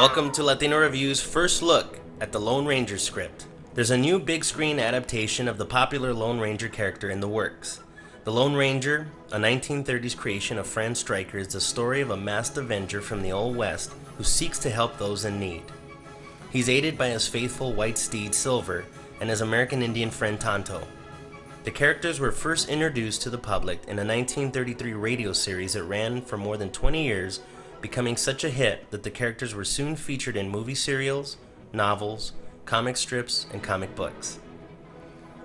Welcome to Latino Review's first look at the Lone Ranger script. There's a new big screen adaptation of the popular Lone Ranger character in the works. The Lone Ranger, a 1930s creation of Fran Stryker, is the story of a masked avenger from the Old West who seeks to help those in need. He's aided by his faithful white steed Silver and his American Indian friend Tonto. The characters were first introduced to the public in a 1933 radio series that ran for more than 20 years, becoming such a hit that the characters were soon featured in movie serials, novels, comic strips, and comic books.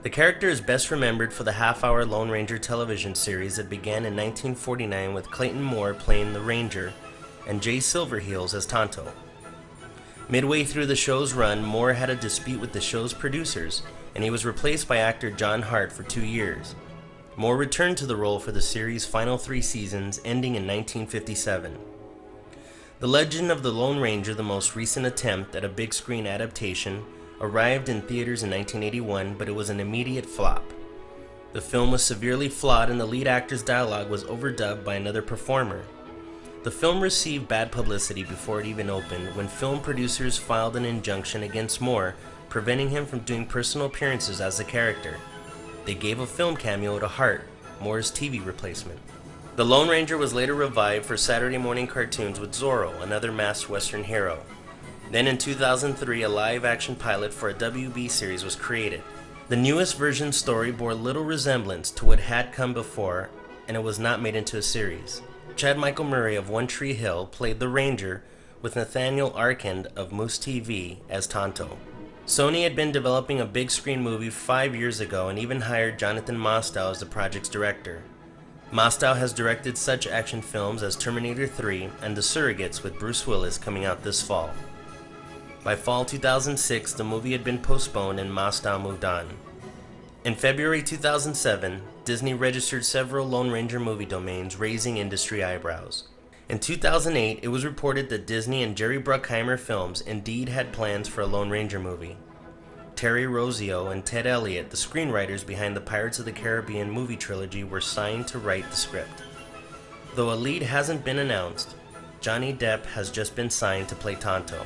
The character is best remembered for the half-hour Lone Ranger television series that began in 1949 with Clayton Moore playing the Ranger and Jay Silverheels as Tonto. Midway through the show's run, Moore had a dispute with the show's producers, and he was replaced by actor John Hart for 2 years. Moore returned to the role for the series' final 3 seasons, ending in 1957. The Legend of the Lone Ranger, the most recent attempt at a big screen adaptation, arrived in theaters in 1981, but it was an immediate flop. The film was severely flawed and the lead actor's dialogue was overdubbed by another performer. The film received bad publicity before it even opened when film producers filed an injunction against Moore, preventing him from doing personal appearances as the character. They gave a film cameo to Hart, Moore's TV replacement. The Lone Ranger was later revived for Saturday morning cartoons with Zorro, another masked Western hero. Then in 2003, a live-action pilot for a WB series was created. The newest version's story bore little resemblance to what had come before, and it was not made into a series. Chad Michael Murray of One Tree Hill played the Ranger, with Nathaniel Arkand of Moose TV as Tonto. Sony had been developing a big screen movie 5 years ago and even hired Jonathan Mostow as the project's director. Mostow has directed such action films as Terminator 3 and The Surrogates with Bruce Willis coming out this fall. By fall 2006, the movie had been postponed and Mostow moved on. In February 2007, Disney registered several Lone Ranger movie domains, raising industry eyebrows. In 2008, it was reported that Disney and Jerry Bruckheimer Films indeed had plans for a Lone Ranger movie. Terry Rossio and Ted Elliott, the screenwriters behind the Pirates of the Caribbean movie trilogy, were signed to write the script. Though a lead hasn't been announced, Johnny Depp has just been signed to play Tonto.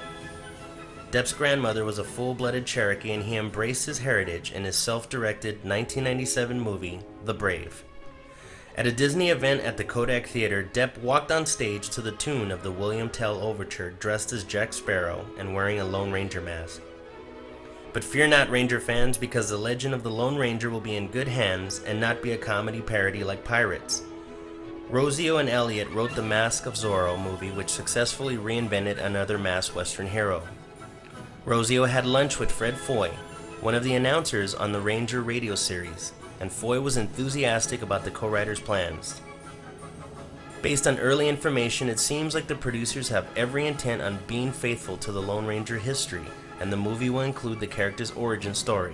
Depp's grandmother was a full-blooded Cherokee and he embraced his heritage in his self-directed 1997 movie, The Brave. At a Disney event at the Kodak Theater, Depp walked on stage to the tune of the William Tell Overture dressed as Jack Sparrow and wearing a Lone Ranger mask. But fear not, Ranger fans, because the Legend of the Lone Ranger will be in good hands and not be a comedy parody like Pirates. Rossio and Elliott wrote the Mask of Zorro movie, which successfully reinvented another masked Western hero. Rossio had lunch with Fred Foy, one of the announcers on the Ranger radio series, and Foy was enthusiastic about the co-writers' plans. Based on early information, it seems like the producers have every intent on being faithful to the Lone Ranger history, and the movie will include the character's origin story.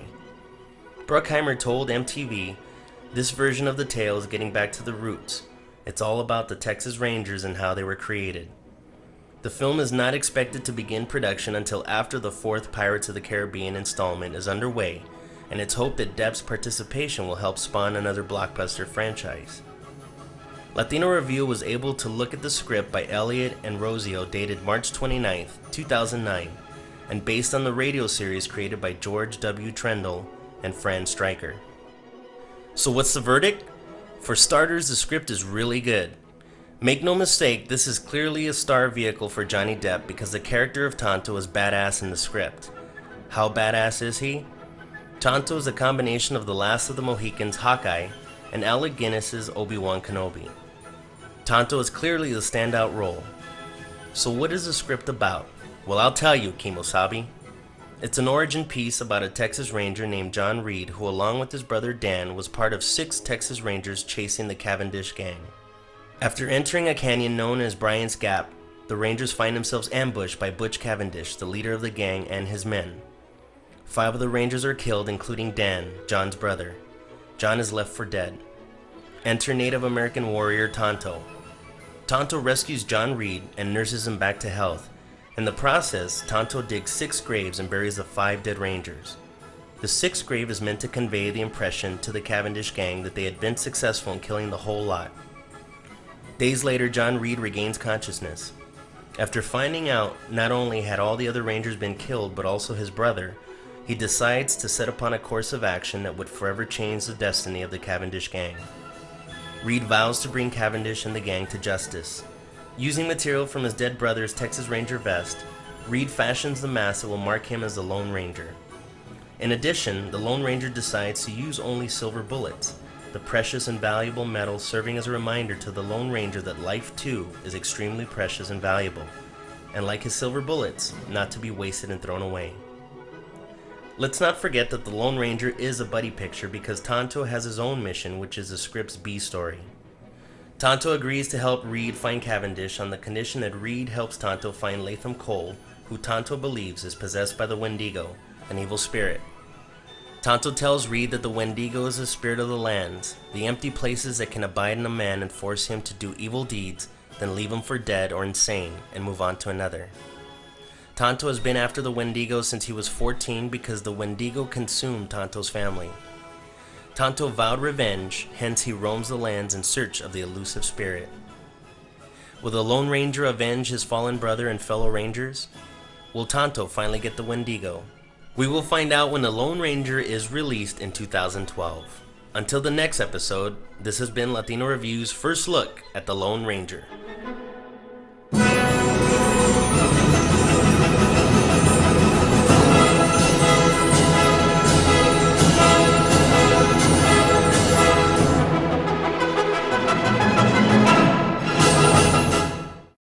Bruckheimer told MTV, "This version of the tale is getting back to the roots. It's all about the Texas Rangers and how they were created." The film is not expected to begin production until after the 4th Pirates of the Caribbean installment is underway, and it's hoped that Depp's participation will help spawn another blockbuster franchise. Latino Review was able to look at the script by Elliott and Rossio dated March 29, 2009, and based on the radio series created by George W. Trendle and Fran Stryker. So what's the verdict? For starters, the script is really good. Make no mistake, this is clearly a star vehicle for Johnny Depp because the character of Tonto is badass in the script. How badass is he? Tonto is a combination of the Last of the Mohicans' Hawkeye and Alec Guinness's Obi-Wan Kenobi. Tonto is clearly the standout role. So what is the script about? Well, I'll tell you, Kimosabi. It's an origin piece about a Texas Ranger named John Reed who, along with his brother Dan, was part of 6 Texas Rangers chasing the Cavendish Gang. After entering a canyon known as Bryant's Gap, the Rangers find themselves ambushed by Butch Cavendish, the leader of the gang, and his men. 5 of the Rangers are killed, including Dan, John's brother. John is left for dead. Enter Native American warrior Tonto. Tonto rescues John Reed and nurses him back to health. In the process, Tonto digs 6 graves and buries the 5 dead Rangers. The 6th grave is meant to convey the impression to the Cavendish gang that they had been successful in killing the whole lot. Days later, John Reed regains consciousness. After finding out not only had all the other Rangers been killed, but also his brother, he decides to set upon a course of action that would forever change the destiny of the Cavendish gang. Reed vows to bring Cavendish and the gang to justice. Using material from his dead brother's Texas Ranger vest, Reed fashions the mask that will mark him as the Lone Ranger. In addition, the Lone Ranger decides to use only silver bullets, the precious and valuable metal serving as a reminder to the Lone Ranger that life too is extremely precious and valuable, and like his silver bullets, not to be wasted and thrown away. Let's not forget that the Lone Ranger is a buddy picture because Tonto has his own mission, which is the script's B story. Tonto agrees to help Reed find Cavendish on the condition that Reed helps Tonto find Latham Cole, who Tonto believes is possessed by the Wendigo, an evil spirit. Tonto tells Reed that the Wendigo is the spirit of the lands, the empty places that can abide in a man and force him to do evil deeds, then leave him for dead or insane and move on to another. Tonto has been after the Wendigo since he was 14 because the Wendigo consumed Tonto's family. Tonto vowed revenge, hence he roams the lands in search of the elusive spirit. Will the Lone Ranger avenge his fallen brother and fellow Rangers? Will Tonto finally get the Wendigo? We will find out when the Lone Ranger is released in 2012. Until the next episode, this has been Latino Review's first look at the Lone Ranger.